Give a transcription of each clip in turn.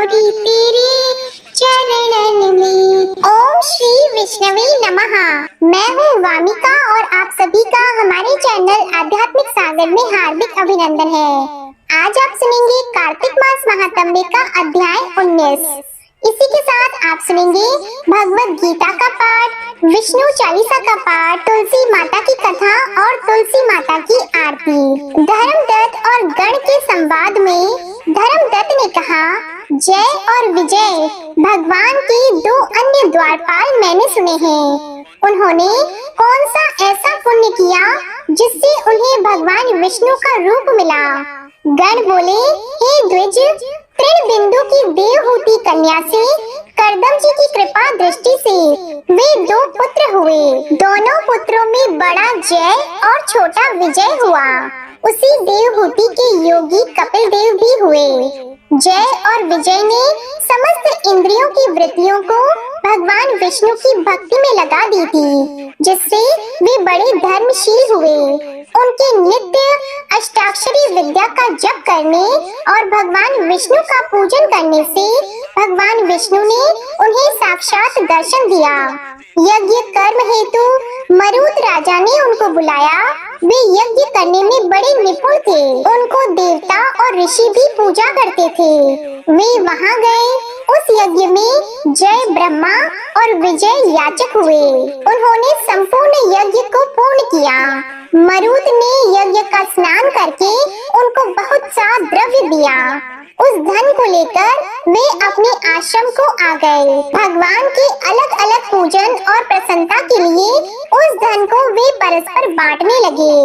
समाधि तेरे चरणन में। ओम श्री विष्णवे नमः। मैं हूँ वामिका और आप सभी का हमारे चैनल आध्यात्मिक सागर में हार्दिक अभिनंदन है। आज आप सुनेंगे कार्तिक मास महात्म्य का अध्याय 19। इसी के साथ आप सुनेंगे भगवत गीता का पाठ, विष्णु चालीसा का पाठ, तुलसी माता की कथा और तुलसी माता की आरती। धर्मदत्त और गण के संवाद में धर्मदत्त ने कहा, जय और विजय भगवान के दो अन्य द्वारपाल मैंने सुने हैं। उन्होंने कौन सा ऐसा पुण्य किया जिससे उन्हें भगवान विष्णु का रूप मिला? गण बोले, हे द्विज, तृण बिंदु की देवहूति कन्या से करदम जी की कृपा दृष्टि से वे दो पुत्र हुए। दोनों पुत्रों में बड़ा जय और छोटा विजय हुआ। उसी देवहूति के योगी कपिल देव भी हुए। जय और विजय ने समस्त इंद्रियों की वृत्तियों को भगवान विष्णु की भक्ति में लगा दी थी, जिससे वे बड़े धर्मशील हुए। उनके नित्य अष्टाक्षरी विद्या का जप करने और भगवान विष्णु का पूजन करने से भगवान विष्णु ने उन्हें साक्षात दर्शन दिया। यज्ञ कर्म हेतु मरुत राजा ने उनको बुलाया। वे यज्ञ करने में बड़े निपुण थे। उनको देवता और ऋषि भी पूजा करते थे। वे वहां गए। उस यज्ञ में जय ब्रह्मा और विजय याचक हुए। उन्होंने संपूर्ण यज्ञ को पूर्ण किया। मरुत ने यज्ञ का स्नान करके उनको बहुत सा द्रव्य दिया। उस धन को लेकर वे अपने आश्रम को आ गए। भगवान के अलग अलग पूजन और प्रसन्नता के लिए उस धन को वे परस्पर बांटने लगे।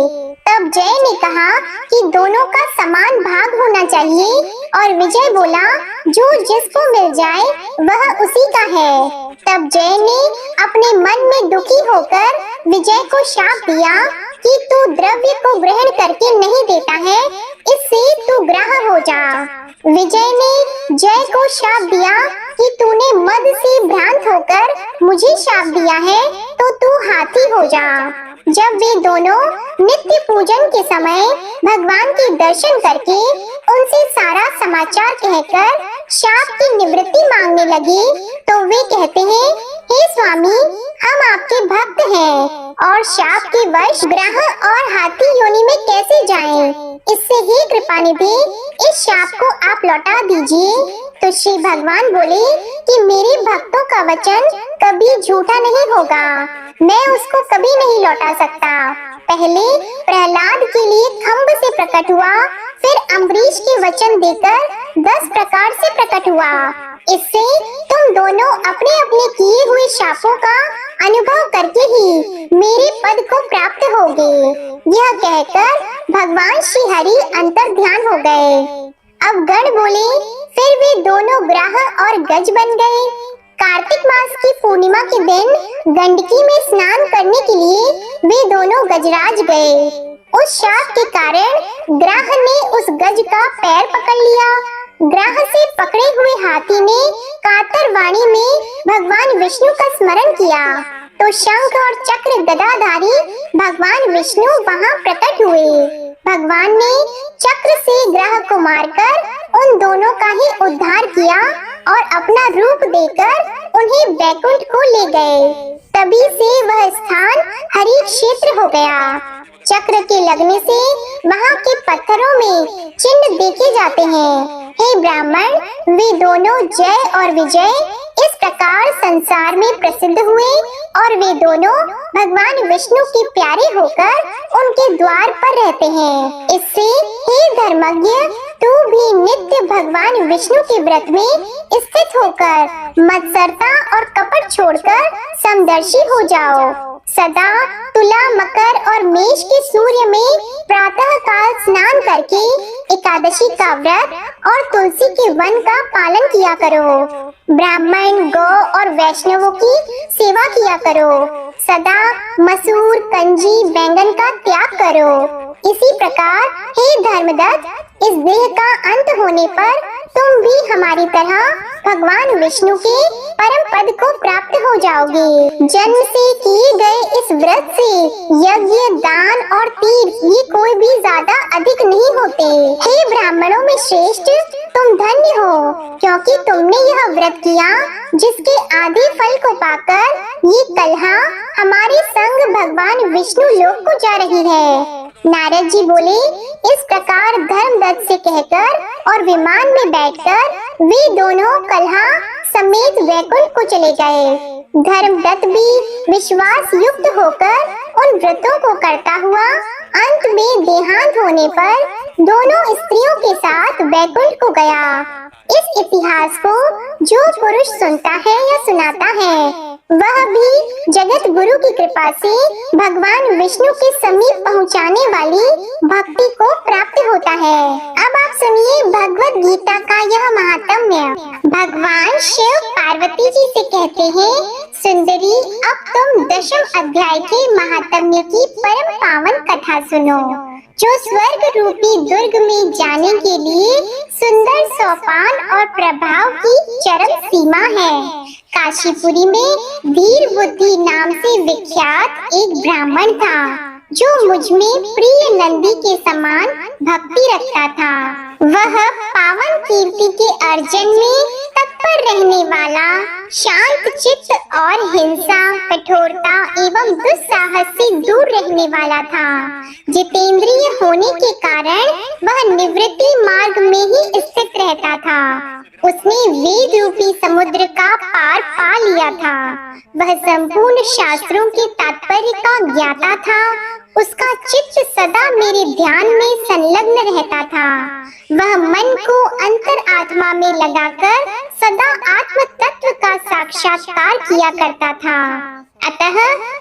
तब जय ने कहा कि दोनों का समान भाग होना चाहिए और विजय बोला, जो जिसको मिल जाए वह उसी का है। तब जय ने अपने मन में दुखी होकर विजय को शाप दिया कि तू द्रव्य को ग्रहण करके नहीं देता है, इससे तू ग्राह हो जा। विजय ने जय को शाप दिया कि तूने मद से भ्रांत होकर मुझे शाप दिया है, तो तू हाथी हो जा। जब वे दोनों नित्य पूजन के समय भगवान के दर्शन करके उनसे सारा समाचार कहकर शाप की निवृत्ति मांगने लगे, तो वे कहते हैं, हे स्वामी, हम आपके भक्त हैं और शाप के वश ग्रह और हाथी योनि में कैसे जाएं? इससे ही कृपा निधि इस शाप को आप लौटा दीजिए। तो श्री भगवान बोले कि मेरे भक्तों का वचन कभी झूठा नहीं होगा, मैं उसको कभी नहीं लौटा सकता। पहले प्रहलाद के लिए खम्भ से प्रकट हुआ, फिर अम्बरीश के वचन देकर 10 प्रकार से प्रकट हुआ। इससे तुम दोनों अपने अपने किए हुए शापों का अनुभव करके ही मेरे पद को प्राप्त होगे। यह कहकर भगवान श्री हरि अंतर ध्यान हो गए। अब गण बोले, फिर वे दोनों ग्राह और गज बन गए। कार्तिक मास की पूर्णिमा के दिन गंडकी में स्नान करने के लिए वे दोनों गजराज गए। उस शाप के कारण ग्राह ने उस गज का पैर पकड़ लिया। ग्राह से पकड़े हुए हाथी ने कातर वाणी में भगवान विष्णु का स्मरण किया, तो शंख और चक्र गदाधारी भगवान विष्णु वहां प्रकट हुए। भगवान ने चक्र से ग्रह को मारकर उन दोनों का ही उद्धार किया और अपना रूप देकर उन्हें वैकुंठ को ले गए। तभी से वह स्थान हरि क्षेत्र हो गया। चक्र के लगने से वहाँ के पत्थरों में चिन्ह देखे जाते हैं। हे ब्राह्मण, वे दोनों जय और विजय इस प्रकार संसार में प्रसिद्ध हुए और वे दोनों भगवान विष्णु के प्यारे होकर उनके द्वार पर रहते हैं। इससे हे धर्मज्ञ, तू भी नित्य भगवान विष्णु के व्रत में स्थित होकर मत्सरता और कपट छोड़कर समदर्शी हो जाओ। सदा तुला, मकर और मेष के सूर्य में प्रातः काल स्नान करके एकादशी का व्रत और तुलसी के वन का पालन किया करो। ब्राह्मण, गौ और वैष्णवों की सेवा किया करो। सदा मसूर, कंजी, बैंगन का त्याग करो। इसी प्रकार हे धर्मदत्त, इस देह का अंत होने पर तुम भी हमारी तरह भगवान विष्णु के परम पद को प्राप्त हो जाओगे। जन्म से किए गए इस व्रत से यज्ञ, दान और तीर्थ ये कोई भी ज्यादा अधिक नहीं होते। हे ब्राह्मणों में श्रेष्ठ, तुम धन्य हो, क्योंकि तुमने यह व्रत किया जिसके आदि फल को पाकर ये कलहा हमारे संग भगवान विष्णु लोक को जा रही है। नारद जी बोले, इस प्रकार धर्मदत्त से कहकर और विमान में बैठकर वे दोनों कलहा समेत वैकुंठ को चले गए। धर्मदत्त भी विश्वास युक्त होकर उन व्रतों को करता हुआ अंत में देहांत होने पर दोनों स्त्रियों के साथ वैकुंठ को गया। इस इतिहास को जो पुरुष सुनता है या सुनाता है वह भी जगत गुरु की कृपा से भगवान विष्णु के समीप पहुंचाने वाली भक्ति को प्राप्त होता है। अब आप सुनिए भगवत गीता का यह महात्म्य। भगवान शिव पार्वती जी से कहते हैं, सुंदरी अब तुम दशम अध्याय के महात्म्य की परम पावन कथा सुनो, जो स्वर्ग रूपी दुर्ग में जाने के लिए सुंदर सोपान और प्रभाव की चरम सीमा है। काशीपुरी में धीर बुद्धि नाम से विख्यात एक ब्राह्मण था जो मुझ में प्रिय नंदी के समान भक्ति रखता था। वह पावन कीर्ति के अर्जन में तत्पर रहने वाला, शांत चित्त और हिंसा, कठोरता एवं दुस्साहस से दूर रहने वाला था। जितेंद्रिय होने के कारण वह निवृत्ति मार्ग में ही स्थित रहता था। उसने वेद रूपी समुद्र का पार पा लिया था। वह संपूर्ण शास्त्रों के तात्पर्य का ज्ञाता था। उसका चित्त सदा मेरे ध्यान में संलग्न रहता था। वह मन को अंतर आत्मा में लगाकर सदा आत्म तत्व का साक्षात्कार किया करता था। अतः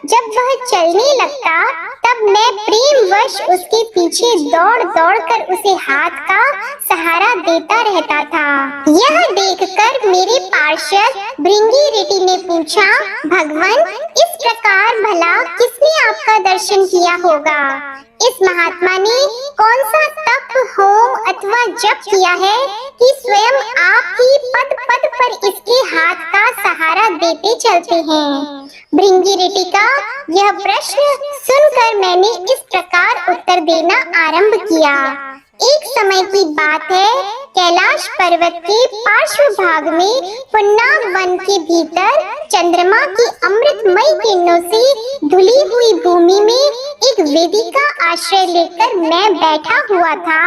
जब वह चलने लगता तब मैं प्रेम वश उसके पीछे दौड़ दौड़ कर उसे हाथ का सहारा देता रहता था। यह देखकर मेरे पार्षद भृंगी ने पूछा, भगवान इस प्रकार भला किसने आपका दर्शन किया होगा? इस महात्मा ने कौन सा तप, होम अथवा जप किया है कि स्वयं आप ही पद पद पर इसके हाथ का सहारा देते चलते हैं? भृंगी का यह प्रश्न सुनकर मैंने इस प्रकार उत्तर देना आरंभ किया। एक समय की बात है, कैलाश पर्वत के पार्श्व भाग में पुन्नाग वन के भीतर चंद्रमा की अमृतमय किरणों से धुली हुई भूमि में एक वेदी का आश्रय लेकर मैं बैठा हुआ था।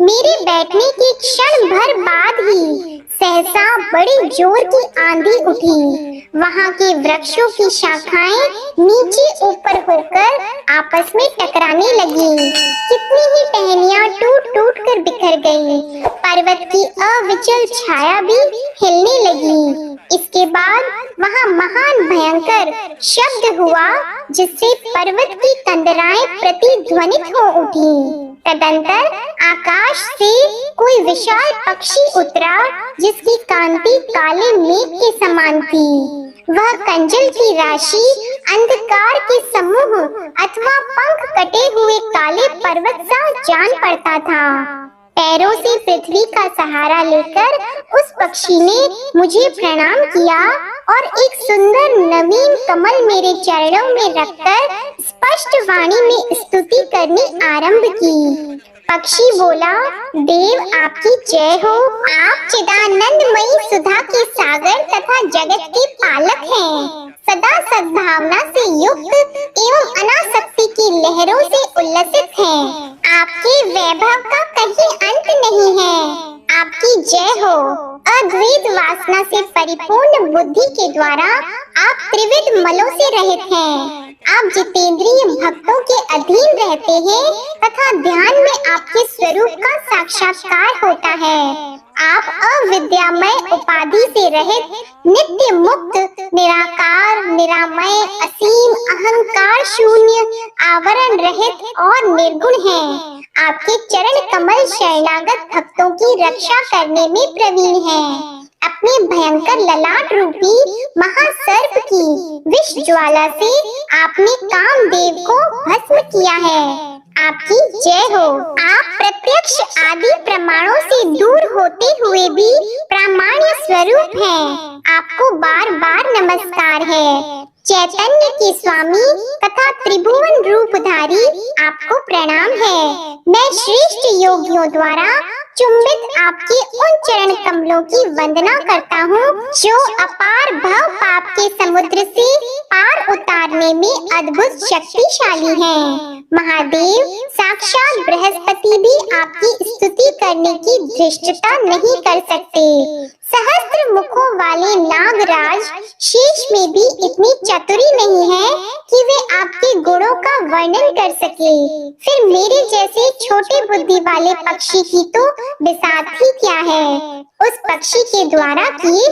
मेरे बैठने के क्षण भर बाद ही सहसा बड़ी जोर की आंधी उठी। वहाँ के वृक्षों की शाखाएं नीचे ऊपर होकर आपस में टकराने लगी। कितनी ही टहनियाँ टूट टूट कर बिखर गई। पर्वत की अविचल छाया भी हिलने लगी। इसके बाद वहाँ महान भयंकर शब्द हुआ जिससे पर्वत की कंदराएं प्रतिध्वनित हो उठी। तदंतर आकाश से कोई विशाल पक्षी उतरा जिसकी कांति काले मेघ के समान थी। वह कंजल की राशि, अंधकार के समूह अथवा पंख कटे हुए काले पर्वत सा जान पड़ता था। पैरों से पृथ्वी का सहारा लेकर उस पक्षी ने मुझे प्रणाम किया और एक सुंदर नवीन कमल मेरे चरणों में रखकर स्पष्ट वाणी में स्तुति करनी आरंभ की। पक्षी बोला, देव आपकी जय हो। आप चिदानंदमयी सुधा के सागर तथा जगत के पालक हैं। सदा सद्भावना से युक्त एवं अनासक्ति की लहरों से उल्लसित हैं। आपके वैभव का कहीं अंत नहीं है। आपकी जय हो। अद्वैत वासना से परिपूर्ण बुद्धि के द्वारा आप त्रिविध मलों से रहित हैं। आप जितेंद्रिय भक्तों के अधीन रहते हैं तथा ध्यान में आपके स्वरूप का साक्षात्कार होता है। आप अविद्यामय उपाधि से रहित, नित्य मुक्त, निराकार, निरामय, असीम, अहंकार शून्य, आवरण रहित और निर्गुण हैं। आपके चरण कमल शरणागत भक्तों की रक्षा करने में प्रवीण हैं। अपने भयंकर ललाट रूपी महासर्प की विष ज्वाला से आपने कामदेव को भस्म किया है। आपकी जय हो। आप प्रत्यक्ष आदि प्रमाणों से दूर होते हुए भी प्रामाण्य स्वरूप हैं। आपको बार बार नमस्कार है। चैतन्य के स्वामी तथा त्रिभुवन रूपधारी आपको प्रणाम है। मैं श्रेष्ठ योगियों द्वारा चुंबित आपके उन चरण कमलों की वंदना करता हूँ जो अपार भव पाप के समुद्र से पार उतारने में अद्भुत शक्तिशाली हैं। महादेव साक्षात बृहस्पति भी आपकी स्तुति करने की धृष्टता नहीं कर सकते। सहस्त्र मुखों वाले नागराज शेष में भी इतनी चतुरी नहीं है कि वे आपके गुणों का वर्णन कर सके। फिर मेरे जैसे छोटे बुद्धि वाले पक्षी की तो बिसात ही क्या है। उस पक्षी के द्वारा किए